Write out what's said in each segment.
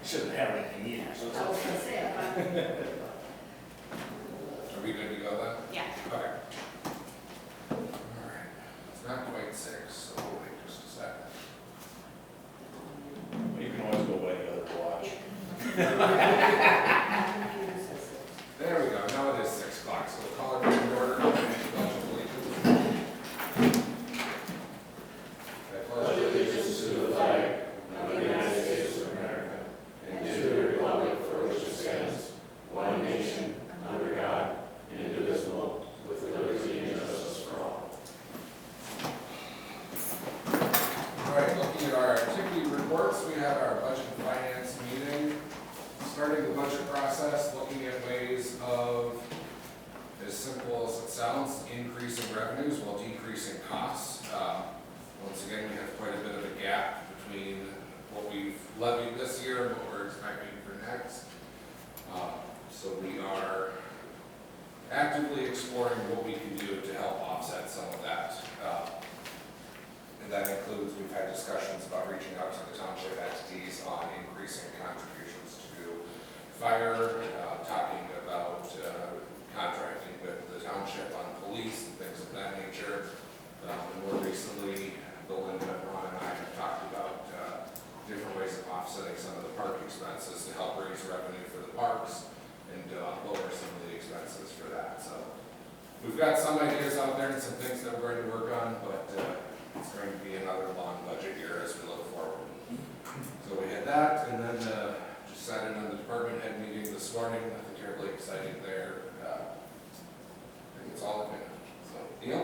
Shouldn't have anything either, so it's I was okay. gonna say, Are we good to go then? Yeah. Okay. All right. It's not quite 6, so we'll wait just a second. You can always go away the other watch. There we go. Now it is 6 o'clock, so we'll call it in order. I pledge allegiance to the flag of the United States of America and to the republic for which it stands, one nation, under God, indivisible, with liberty and justice for all. All right, looking at our activity reports, we have our budget and finance meeting. Starting the budget process, looking at ways of, as simple as it sounds, increasing revenues while decreasing costs. Once again, we have quite a bit of a gap between what we've levied this year and what we're expecting for next. So we are actively exploring what we can do to help offset some of that. And that includes, we've had discussions about reaching out to the township entities on increasing contributions to fire, talking about contracting with the township on police and things of that nature. And more recently, Belinda, Ron, and I have talked about different ways of offsetting some of the park expenses to help raise revenue for the parks and lower some of the expenses for that. So we've got some ideas out there and some things that we're going to work on, but it's going to be another long budget year as we look forward. So we had that, and then just sat in on the department head meeting this morning. Nothing terribly exciting there. I think it's all I've been. So, Neil?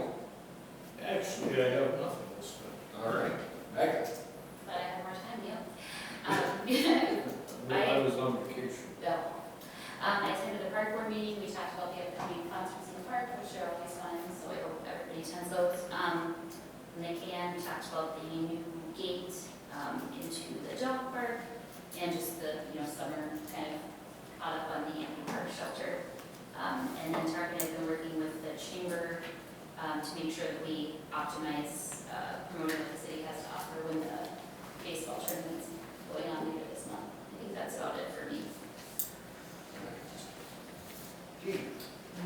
Actually, I have nothing this time. All right. Megan? But I have more time, yeah. I was on vacation. I attended the park board meeting. We talked about the upcoming concerts in the park, which are always fun, so I hope everybody attends those. When they can, we talked about the new gate into the dog park and just the, summer kind of caught up on the Hampton Park shelter. And then Target has been working with the chamber to make sure that we optimize promoting what the city has to offer when the baseball tournament's going on later this month. I think that's about it for me. I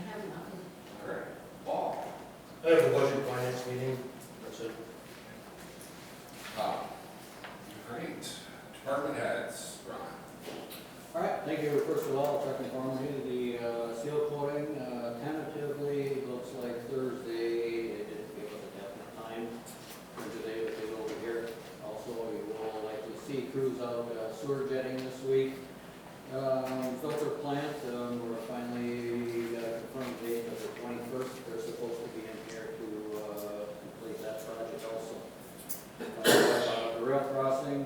have nothing. All right. Paul? I have a budget finance meeting, that's it. Great. Department heads, Ron. All right, thank you. First of all, check informally, the seal coating tentatively looks like Thursday. They didn't give us a definite time for today, but they will be here. Also, you will likely see crews out sewer jetting this week. Filter plant, we're finally got a confirmed date of the 21st. They're supposed to be in here to complete that project also. The rail crossing,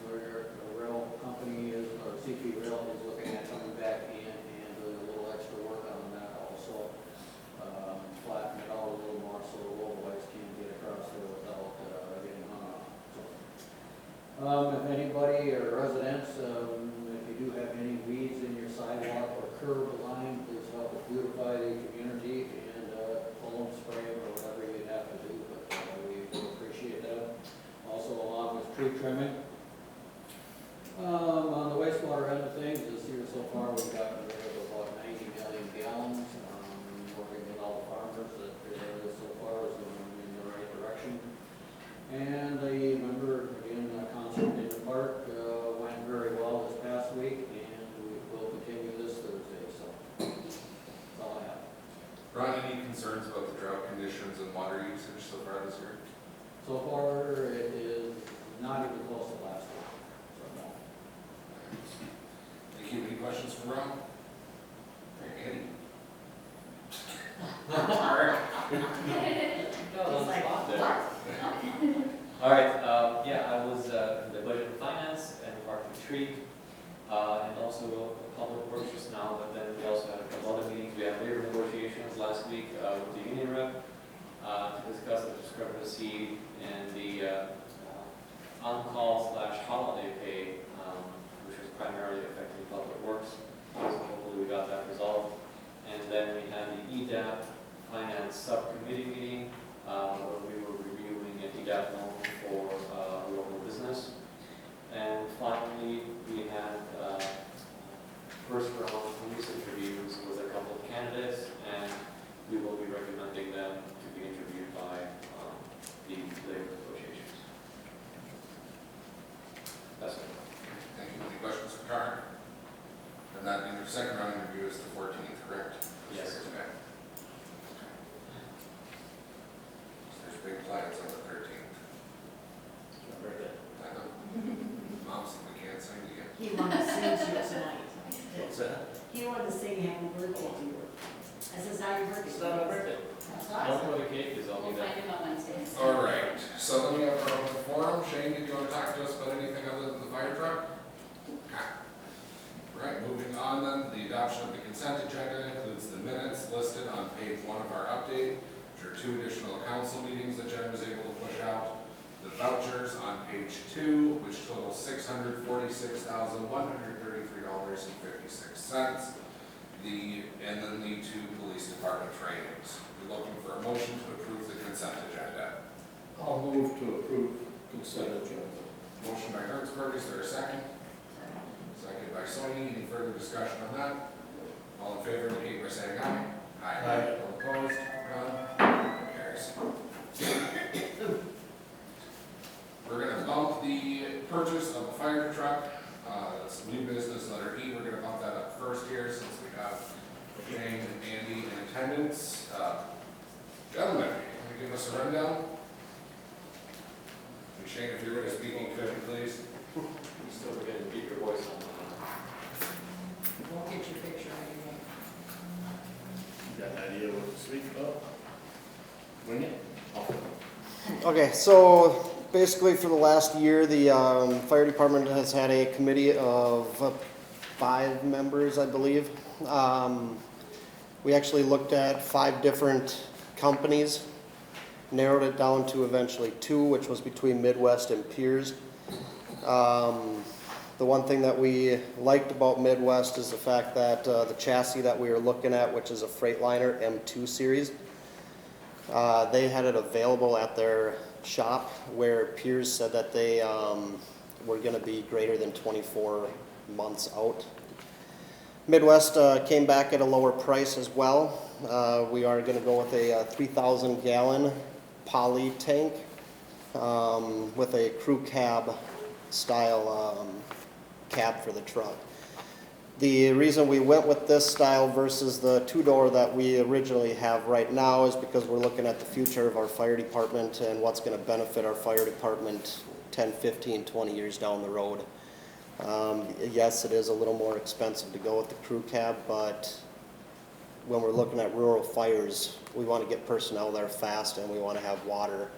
where the rail company is, or CP Rail is looking at coming back in and doing a little extra work on that also. Flatten it out a little more so the low boys can get across there without getting hung up. So, if anybody or residents, if you do have any weeds in your sidewalk or curb line, please help us beautify the community and pull them, spray them, or whatever you have to do. But we do appreciate that. Also, along with tree trimming. On the wastewater end of things, this year so far, we've gotten rid of about 90 million gallons. Working with all the farmers, that so far is in the right direction. And the member, again, concert in the park went very well this past week, and we will continue this Thursday. So that's all I have. Ron, any concerns about the drought conditions and water usage so far this year? So far, it is not even close to last week. So no. Thank you. Any questions for Ron? Andy? It's like, what? All right, I was the budget and finance and park and retreat, and also public works just now, but then we also had a couple other meetings. We had labor negotiations last week with the union rep to discuss the discrepancy in the on-call / holiday pay, which was primarily affecting public works. So hopefully we got that resolved. And then we had the EDAP Finance Subcommittee meeting where we were reviewing an EDAP loan for local business. And finally, we had That's it. Thank you. Any questions for Karen? And that, in your second round interview is the 14th, correct? Yes. Okay. There's big plans on the 13th. Very good. I know. Mom said we can't sing again. He wanted to sing to you tonight. What's that? He wanted to sing happy birthday to you. I says, how your birthday? It's not my birthday. That's No awesome. for the cake is all We'll we got. find him on Wednesday. All right, so then we have our open forum. Shane, did you want to talk to us about anything other than the fire truck? Okay. All right, moving on then, the adoption of the consent agenda includes the minutes listed on page 1 of our update, which are 2 additional council meetings that Jen was able to push out. The vouchers on page 2, which total $646,133.56. And then the 2 police department trainings. We're looking for a motion to approve the consent agenda. I'll move to approve consent agenda. Motion by Hertzberg, is there a second? Second by Sony, any further discussion on that? All in favor, indicate by saying aye. Aye. All opposed, none, carries. We're gonna bump the purchase of a fire truck, that's new business, letter E, we're gonna bump that up first here, since we have Shane and Andy in attendance. Gentlemen, can you give us a rundown? And Shane, if you're ready to speak, could you please? You still forget to keep your voice on. Won't get your picture anyway. You got an idea what to speak about? Wing it? Okay, so basically for the last year, the fire department has had a committee of 5 members, I believe. We actually looked at 5 different companies, narrowed it down to eventually 2, which was between Midwest and Piers. The one thing that we liked about Midwest is the fact that the chassis that we were looking at, which is a Freightliner M2 series, they had it available at their shop, where Piers said that they were going to be greater than 24 months out. Midwest came back at a lower price as well. We are going to go with a 3,000 gallon poly tank with a crew cab style cab for the truck. The reason we went with this style versus the 2-door that we originally have right now is because we're looking at the future of our fire department and what's going to benefit our fire department 10, 15, 20 years down the road. Yes, it is a little more expensive to go with the crew cab, but when we're looking at rural fires, we want to get personnel there fast and we want to have water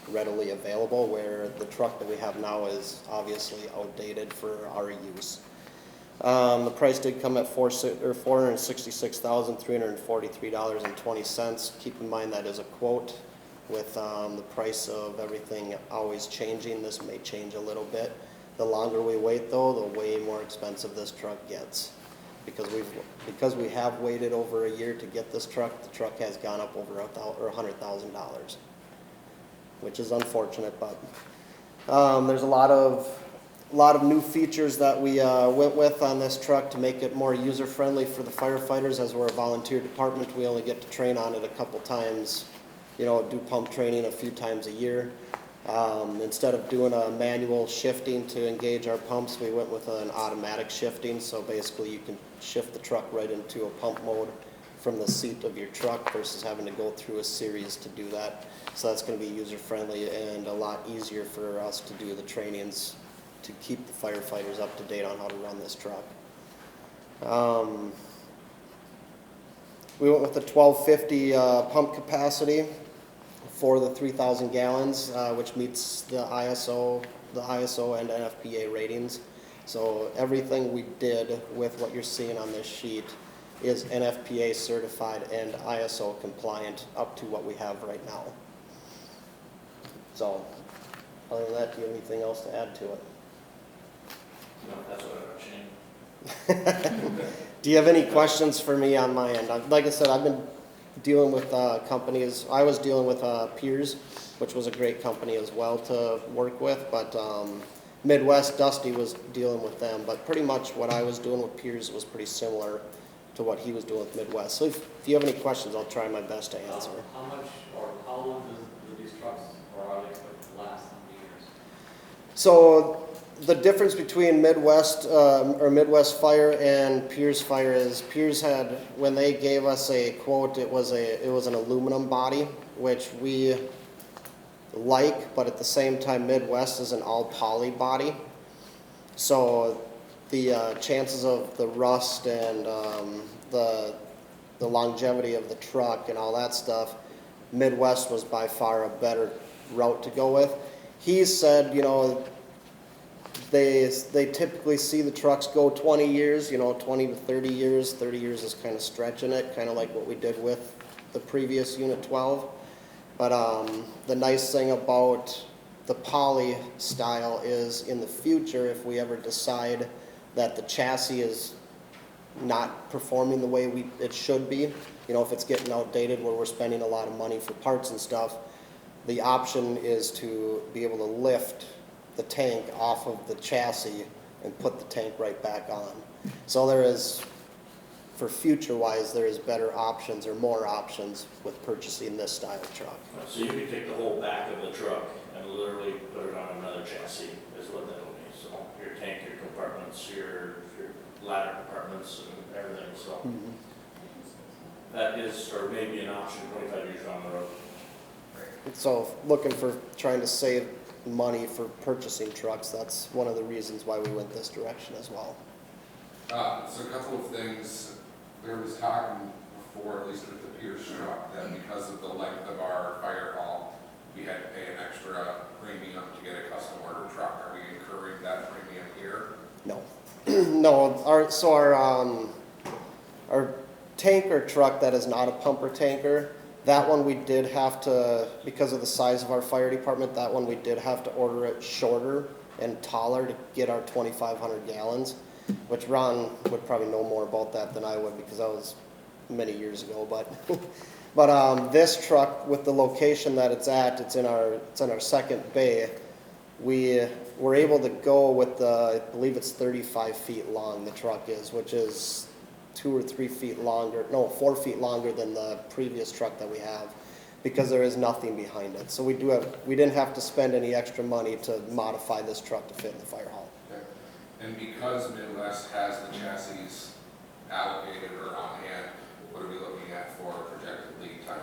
readily available, where the truck that we have now is obviously outdated for our use. The price did come at $466,343.20. Keep in mind that is a quote. With the price of everything always changing, this may change a little bit. The longer we wait though, the way more expensive this truck gets. Because we have waited over a year to get this truck, the truck has gone up over $100,000, which is unfortunate, but there's a lot of new features that we went with on this truck to make it more user-friendly for the firefighters. As we're a volunteer department, we only get to train on it a couple times, do pump training a few times a year. Instead of doing a manual shifting to engage our pumps, we went with an automatic shifting. So basically you can shift the truck right into a pump mode from the seat of your truck versus having to go through a series to do that. So that's going to be user-friendly and a lot easier for us to do the trainings to keep the firefighters up to date on how to run this truck. We went with the 1250 pump capacity for the 3,000 gallons, which meets the ISO and NFPA ratings. So everything we did with what you're seeing on this sheet is NFPA certified and ISO compliant up to what we have right now. So other than that, do you have anything else to add to it? No, that's what I'm saying. Do you have any questions for me on my end? Like I said, I've been dealing with companies. I was dealing with Piers, which was a great company as well to work with, but Midwest, Dusty was dealing with them. But pretty much what I was doing with Piers was pretty similar to what he was doing with Midwest. So if you have any questions, I'll try my best to answer. How much or how long do these trucks, or are they expected to last? How many years? So the difference between Midwest, or Midwest Fire and Pierce Fire is Pierce had, when they gave us a quote, it was an aluminum body, which we like, but at the same time Midwest is an all poly body. So the chances of the rust and the longevity of the truck and all that stuff, Midwest was by far a better route to go with. He said, you know, they typically see the trucks go 20 years, you know, 20 to 30 years. 30 years is kind of stretching it, kind of like what we did with the previous Unit 12. But the nice thing about the poly style is in the future, if we ever decide that the chassis is not performing the way it should be, you know, if it's getting outdated where we're spending a lot of money for parts and stuff, the option is to be able to lift the tank off of the chassis and put the tank right back on. So there is, for future-wise, there is better options or more options with purchasing this style of truck. So you could take the whole back of the truck and literally put it on another chassis, is what that'll be. So your tank, your compartments, your ladder compartments and everything, so. That is, or maybe an option 25 years down the road. So looking for, trying to save money for purchasing trucks, that's one of the reasons why we went this direction as well. So a couple of things, there was talking before, at least with the Pierce truck, that because of the length of our fire hall, we had to pay an extra premium to get a custom order truck. Are we incurring that premium here? No. No, our tanker truck that is not a pumper tanker, that one we did have to, because of the size of our fire department, that one we did have to order it shorter and taller to get our 2,500 gallons, which Ron would probably know more about that than I would because that was many years ago. But this truck, with the location that it's at, it's in our second bay. We were able to go with I believe it's 35 feet long, the truck is, which is 2 or 3 feet longer, no, 4 feet longer than the previous truck that we have, because there is nothing behind it. So we didn't have to spend any extra money to modify this truck to fit in the fire hall. Okay. And because Midwest has the chassis allocated or on hand, what are we looking at for projected lead time?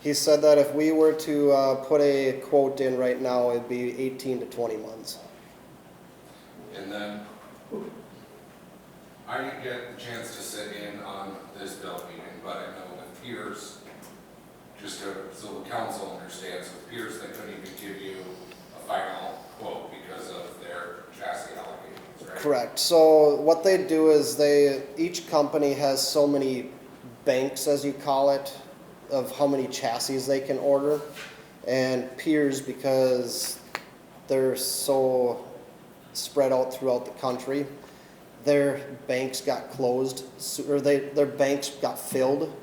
He said that if we were to put a quote in right now, it'd be 18 to 20 months. And then, I didn't get the chance to sit in on this bill meeting, but I know with Pierce, so the council understands, with Pierce, they couldn't even give you a final quote because of their chassis allocations, right? Correct. So what they do is each company has so many banks, as you call it, of how many chassis they can order. And Pierce, because they're so spread out throughout the country, their banks got closed, or their banks got filled,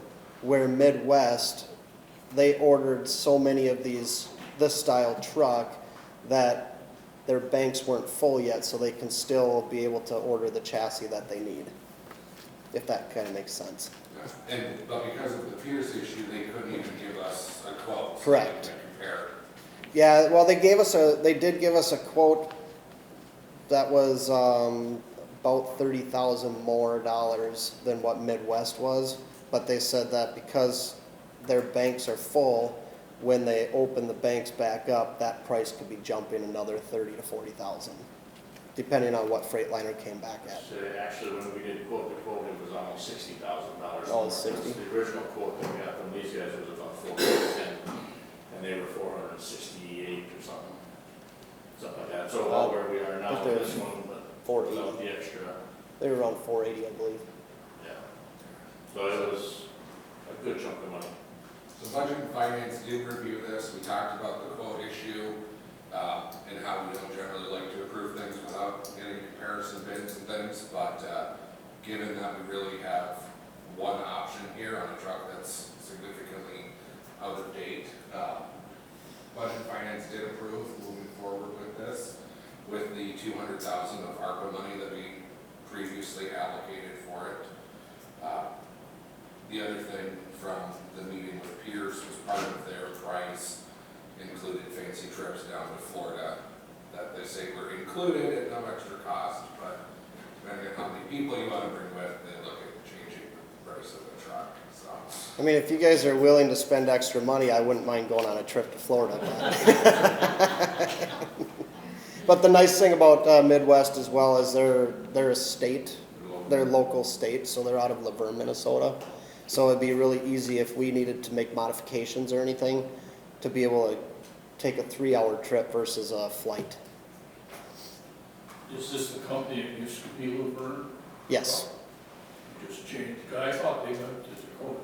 where Midwest, they ordered so many of this style truck that their banks weren't full yet, so they can still be able to order the chassis that they need, if that kind of makes sense. Yeah. But because of the Pierce issue, they couldn't even give us a quote. Correct. So we can compare. Yeah, well, they did give us a quote that was about $30,000 more than what Midwest was, but they said that because their banks are full, when they open the banks back up, that price could be jumping another $30,000 to $40,000, depending on what Freightliner came back at. So actually, when we did the quote, it was almost $60,000. Oh, 60? The original quote that we got from these guys was about $410, and they were $468 or something like that. So about where we are now with this one, but without 480. the extra, They were around 480, I believe. yeah. So it was a good chunk of money. So Budget and Finance did review this. We talked about the quote issue, and how we don't generally like to approve things without getting comparison bids and things, but given that we really have one option here on a truck that's significantly out of date, Budget and Finance did approve moving forward with this, with the $200,000 of ARPA money that we previously allocated for it. The other thing from the meeting with Pierce was part of their price included fancy trips down to Florida that they say were included at no extra cost, but depending on how many people you want to bring with, they look at changing the price of the truck, so. I mean, if you guys are willing to spend extra money, I wouldn't mind going on a trip to Florida. But the nice thing about Midwest as well is they're a state, they're local state, so they're out of Laverne, Minnesota. So it'd be really easy if we needed to make modifications or anything to be able to take a 3-hour trip versus a flight. Is this the company that used to be Laverne? Yes. Just changed, I thought they went to Dakota.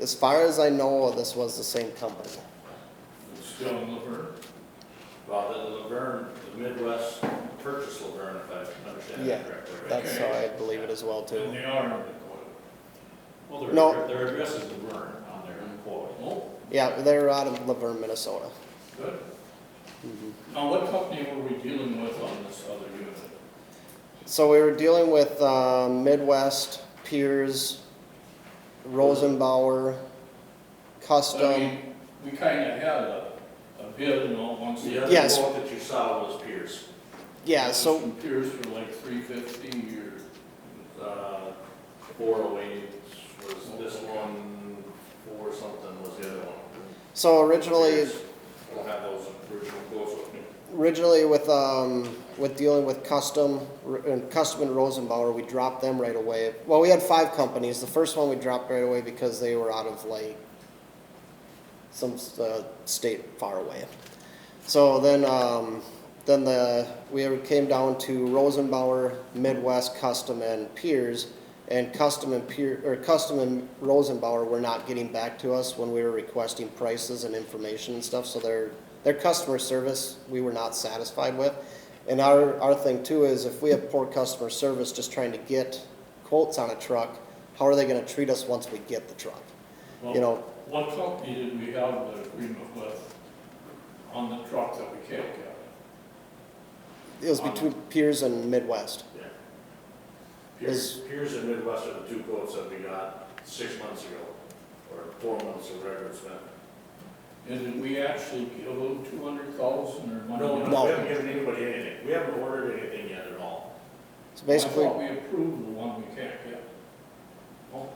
As far as I know, this was the same company. It's still in Laverne? Well, the Laverne, the Midwest purchased Laverne, if I understand Yeah, that correctly. right? That's how I believe it as well And too. they are in Dakota. Well, No. their address is Laverne on their quote. Oh, Yeah, they're out of Laverne, Minnesota. good. Mhm. Now, what company were we dealing with on this other unit? So we were dealing with Midwest, Piers, Rosenbauer, I Custom. mean, we kinda had a bid, you know, once. The other Yes. quote that you saw was Pierce. Yeah, so, Pierce for like $350 or, 408 was this one, 4 something was the other one. so originally, Pierce. I don't have those original quotes with me. with dealing with Custom and Rosenbauer, we dropped them right away. Well, we had 5 companies. The first one we dropped right away because they were out of like some state far away. So then we came down to Rosenbauer, Midwest, Custom, and Piers. And Custom and Rosenbauer were not getting back to us when we were requesting prices and information and stuff. So their customer service we were not satisfied with. And our thing too is if we have poor customer service just trying to get quotes on a truck, how are they going to treat us once we get the truck? You know, what company did we have an agreement with on the truck that we can't get? it was between Piers and Midwest. Yeah. Is- Pierce and Midwest are the 2 quotes that we got 6 months ago, or 4 months, or whatever it's been. And did we actually give them 200,000 or money? No, No. we haven't given anybody anything. We haven't ordered anything yet at all. So basically, I thought we approved the one we can't get.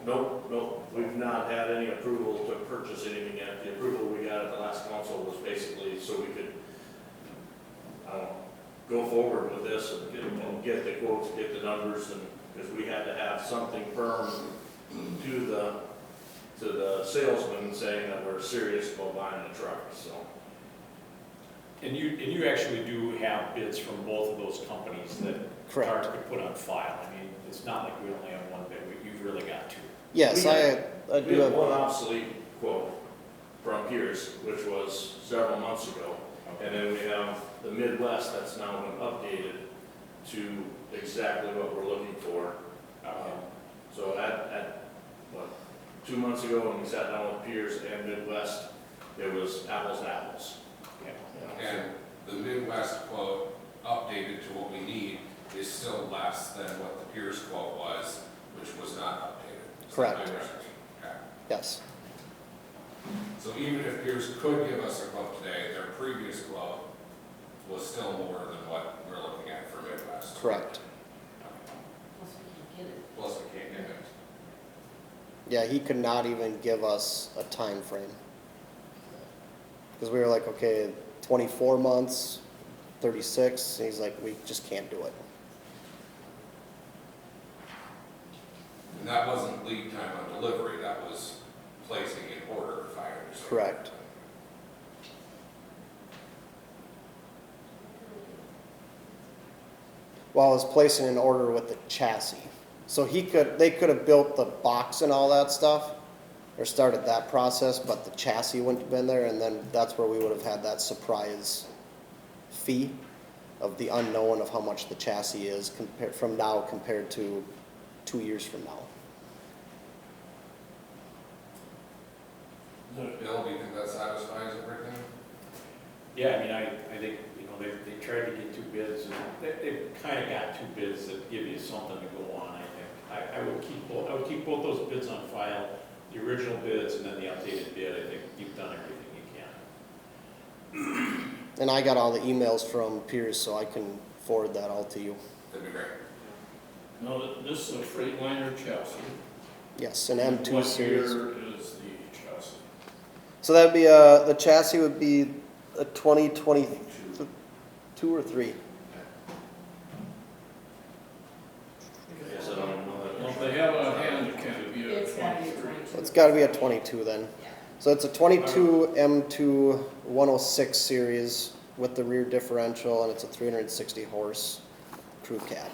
No, we've not had any approval to purchase anything yet. The approval we got at the last council was basically so we could, go forward with this and get the quotes, get the numbers, and, because we had to have something firm to the salesman saying that we're serious about buying a truck, so. And you actually do have bids from both of those companies that Correct. Tart could put on file. I mean, it's not like we only have one bid, you've really got 2. yes, We I We do have have. one obsolete quote from Pierce, which was several months ago. And then we have the Midwest that's now been updated to exactly what we're looking for. So at 2 months ago, when we sat down with Pierce and Midwest, it was apples to apples. And the Midwest quote, updated to what we need, is still less than what the Pierce quote was, which was not updated. Is that Correct. my understanding? Okay. Yes, So even if Pierce could give us a quote today, their previous quote was still more than what we're looking at for Midwest. correct. Plus we can get it. Plus we can't get it. Yeah, he could not even give us a time frame. Because we were like, okay, 24 months, 36, and he's like, we just can't do it. And that wasn't lead time on delivery, that was placing an order, if I understand. Correct. Well, I was placing an order with the chassis. So they could have built the box and all that stuff, or started that process, but the chassis wouldn't have been there, and then that's where we would have had that surprise fee of the unknown of how much the chassis is from now compared to 2 years from now. Bill, do you think that satisfies everything? Yeah, I mean, I think, they tried to get 2 bids, and they've kind of got 2 bids that give you something to go on, I think. I would keep both those bids on file, the original bids and then the updated bid. I think you've done everything you can. And I got all the emails from Pierce, so I can forward that all to you. That'd be great. No, this is a Freightliner chassis. Yes, an M2 series. What year is the chassis? So that'd be the chassis would be a 2022 or 3. I guess I don't even know that. Well, if they have a hand, it can't be a It's gotta be 23. 22. It's got to be a 22 then. Yeah. So it's a 22 M2 106 series with the rear differential, and it's a 360 horse crew cab.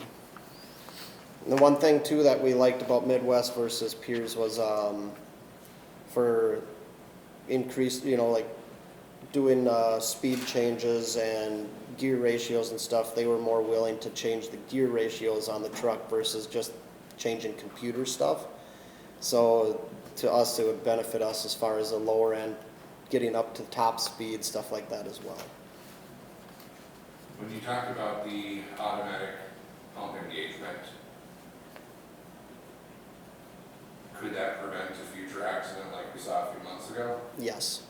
And the one thing too that we liked about Midwest versus Pierce was for increased, like doing speed changes and gear ratios and stuff, they were more willing to change the gear ratios on the truck versus just changing computer stuff. So to us, it would benefit us as far as the lower end, getting up to top speed, stuff like that as well. When you talked about the automatic pump engagement, could that prevent a future accident like we saw a few months ago? Yes.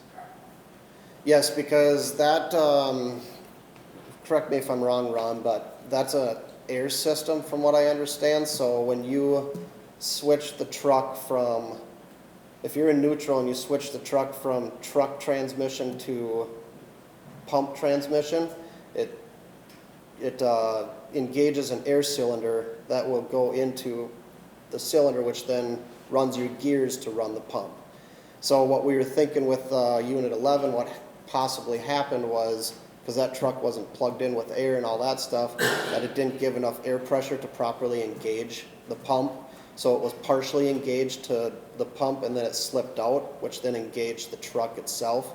Yes, because that, correct me if I'm wrong, Ron, but that's a air system from what I understand. So when you switch the truck from, if you're in neutral and you switch the truck from truck transmission to pump transmission, it engages an air cylinder that will go into the cylinder, which then runs your gears to run the pump. So what we were thinking with Unit 11, what possibly happened was, because that truck wasn't plugged in with air and all that stuff, that it didn't give enough air pressure to properly engage the pump. So it was partially engaged to the pump and then it slipped out, which then engaged the truck itself,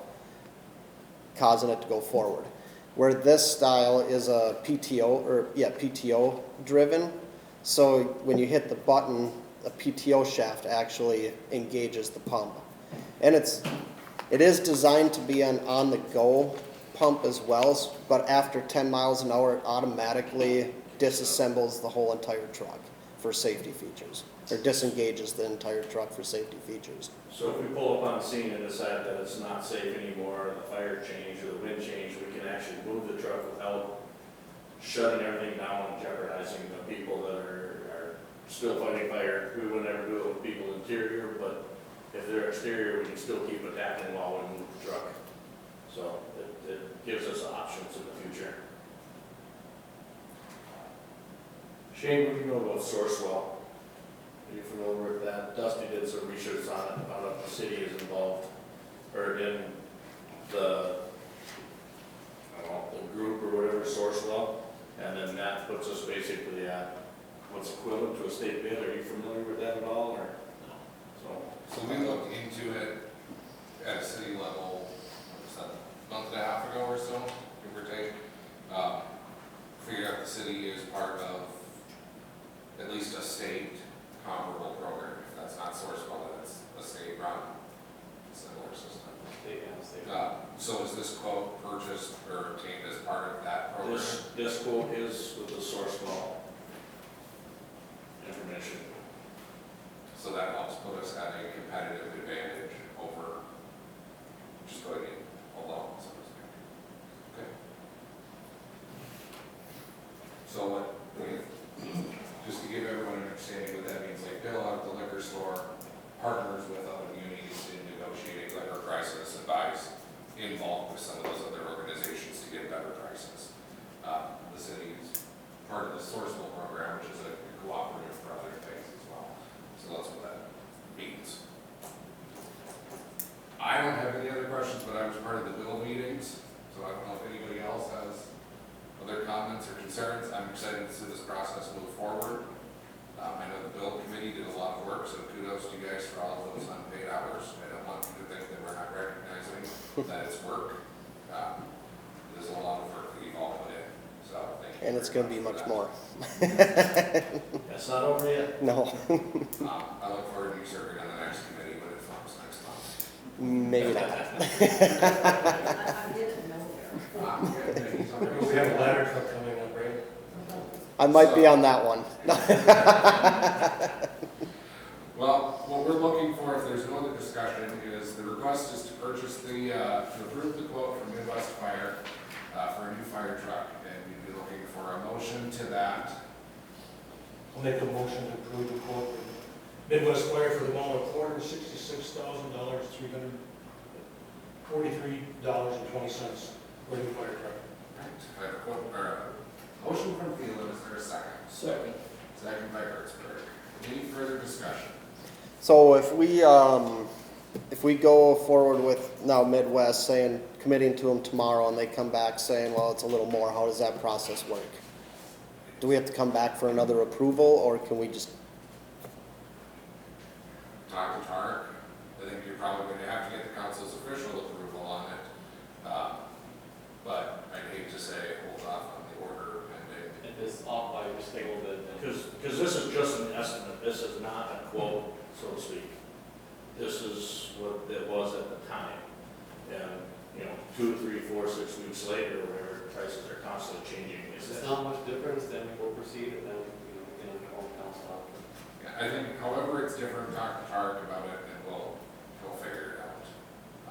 causing it to go forward. Where this style is a PTO driven. So when you hit the button, a PTO shaft actually engages the pump. And it is designed to be an on-the-go pump as well, but after 10 miles an hour, it automatically disassembles the whole entire truck for safety features, or disengages the entire truck for safety features. So if we pull up on scene and decide that it's not safe anymore, the fire change or the wind change, we can actually move the truck without shutting everything down and jeopardizing the people that are still fighting fire. We would never do it with people interior, but if they're exterior, we can still keep attacking while we move the truck. So it gives us options in the future. Shane, what do you know about Sourcewell? Are you familiar with that? Dusty did some research on it, found out the city is involved, or in the, I don't know, the group or whatever, Sourcewell, and then that puts us basically at what's equivalent to a state bid. Are you familiar with that at all, or? No. So we looked into it at a city level, what was that, a month and a half ago or so, give or take. Figured out the city is part of at least a state comparable program. If that's not Sourcewell, then it's a state-run similar system. So is this quote purchased or obtained as part of that program? This quote is with the Sourcewell information. So that helps put us at a competitive advantage over just going in alone, so to speak. Okay. So what, just to give everyone an understanding what that means, like Bill out at the liquor store partners with other communities in negotiating liquor prices, advice, involved with some of those other organizations to get better prices. The city is part of the Sourcewell program, which is a cooperative for other things as well. So that's what that means. I don't have any other questions, but I was part of the bill meetings, so I don't know if anybody else has other comments or concerns. I'm excited to see this process move forward. I know the bill committee did a lot of work, so kudos to you guys for all of those unpaid hours. I don't want you to think that we're not recognizing that it's work. There's a lot of work that you've all put in, so thank you. And it's going to be much more. That's not over yet? No, I look forward to you serving on the next committee when it forms next month. maybe not. I didn't know We have a ladder truck. I might be on that one. Well, what we're looking for, if there's no other discussion, is the request is to purchase to approve the quote from Midwest Fire motion to that? I'll make a motion to approve the quote from Midwest Fire for the amount of $466,343.20 for the fire truck. Right, I have a quote, or a motion from Thielen, is there a second? Second. Second by Hertzberg. Any further discussion? So if we go forward with now Midwest saying, committing to them tomorrow, and they come back saying, well, it's a little more, how does that process work? Do we have to come back for another approval, or can we just, Talk to Tarek. I think you're probably going to have to get the council's official approval on it. But I'd hate to say hold off on the order pending. It is off by just a little bit. Because this is just an estimate, this is not a quote, so to speak. This is what it was at the time. And, 2, 3, 4, 6 weeks later, whatever, prices are constantly changing. If it's not much difference, then we will proceed, and then, we can inform council after. Yeah, I think however it's different, talk to Tarek about it and we'll figure it out.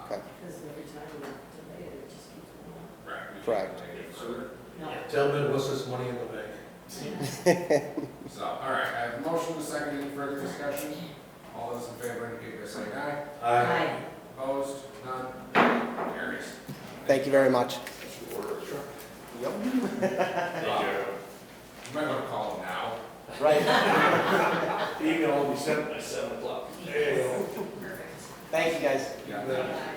Okay. Because every time we delay it, it just keeps going on. Right. we Correct. can't take it further. No. Tell Midwest there's money in the bank. So, all right, I have a motion to second. Any further discussion? All those in favor indicate by saying aye. Aye. Opposed? None? Carries. thank you very much. Order the truck. Yep. Thank you. You might want to call him now. Right. The email will be sent by 7 o'clock. There you go. Perfect. Thank you, guys. Yeah. Aye.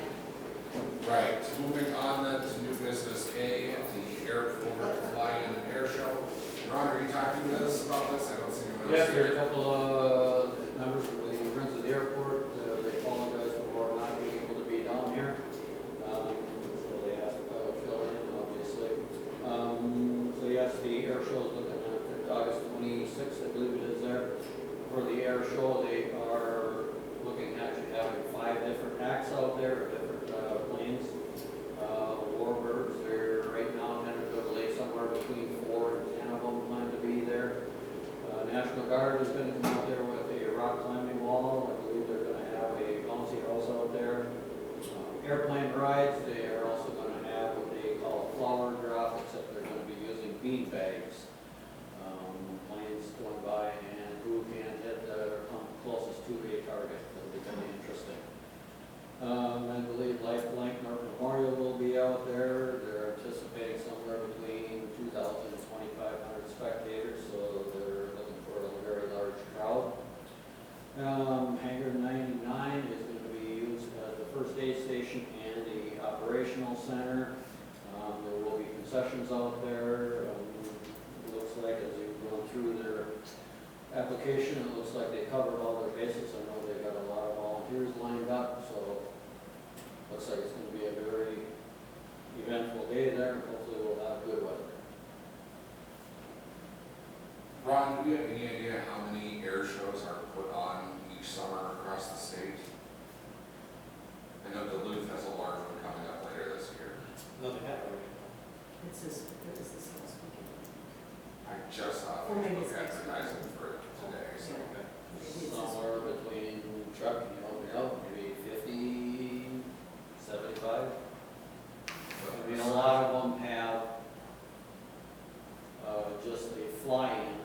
Right, moving on then to new business A, the airport fly-in and air show. Ron, are you talking to us about this? I don't see anyone else Yes, there are a here. couple of members of the Friends of the Airport, they apologize for not being able to be down here. So they asked if I would fill in, obviously. So yes, the air show is looking at August 26th, I believe it is there. For the air show, they are looking at actually having 5 different acts out there, different planes. Warbirds, they're right now tentatively somewhere between 4 and 10 of them plan to be there. National Guard is going to come out there with a rock climbing wall. I believe they're going to have a bouncy house out there. Airplane rides, they are also going to have what they call a flower drop, except they're going to be using bean bags. Planes going by and who can hit the come closest to a target. That'll be kind of interesting. I believe Life Blank North Memorial will be out there. They're anticipating somewhere between 2,000 and 2,500 spectators, so they're looking for a very large crowd. Hangar 99 is going to be used as the first aid station and the operational center. There will be concessions out there. It looks like as you go through their application, it looks like they covered all their bases. I know they've got a lot of volunteers lined up, so looks like it's going to be a very eventful day there, and hopefully we'll have good weather. Ron, do we have any idea how many air shows are put on each summer across the state? I know Duluth has a large one coming up later this year. No, they have already. It's this, what is this last weekend? I just saw Or maybe it's Facebook next week. advertising for it today, so. Yeah. Maybe it's this Somewhere between truck, maybe 50, 75. I mean, a lot of them have just a fly-in